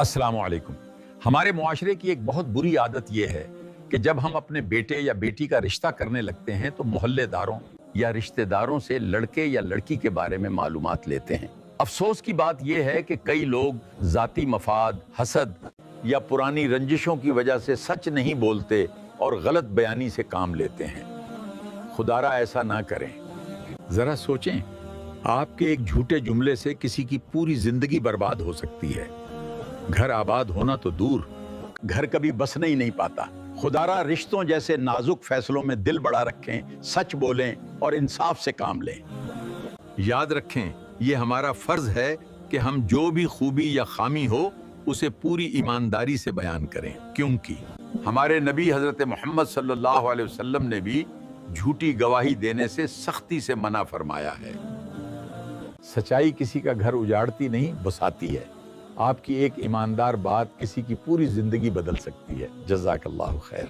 السلام علیکم۔ ہمارے معاشرے کی ایک بہت بری عادت یہ ہے کہ جب ہم اپنے بیٹے یا بیٹی کا رشتہ کرنے لگتے ہیں تو محلے داروں یا رشتہ داروں سے لڑکے یا لڑکی کے بارے میں معلومات لیتے ہیں۔ افسوس کی بات یہ ہے کہ کئی لوگ ذاتی مفاد، حسد یا پرانی رنجشوں کی وجہ سے سچ نہیں بولتے اور غلط بیانی سے کام لیتے ہیں۔ خدا را ایسا نہ کریں۔ ذرا سوچیں، آپ کے ایک جھوٹے جملے سے کسی کی پوری زندگی برباد ہو سکتی ہے۔ گھر آباد ہونا تو دور، گھر کبھی بسنا ہی نہیں پاتا۔ خدا را رشتوں جیسے نازک فیصلوں میں دل بڑا رکھیں، سچ بولیں اور انصاف سے کام لیں۔ یاد رکھیں، یہ ہمارا فرض ہے کہ ہم جو بھی خوبی یا خامی ہو اسے پوری ایمانداری سے بیان کریں، کیونکہ ہمارے نبی حضرت محمد صلی اللہ علیہ وسلم نے بھی جھوٹی گواہی دینے سے سختی سے منع فرمایا ہے۔ سچائی کسی کا گھر اجاڑتی نہیں، بساتی ہے۔ آپ کی ایک ایماندار بات کسی کی پوری زندگی بدل سکتی ہے۔ جزاک اللہ خیر۔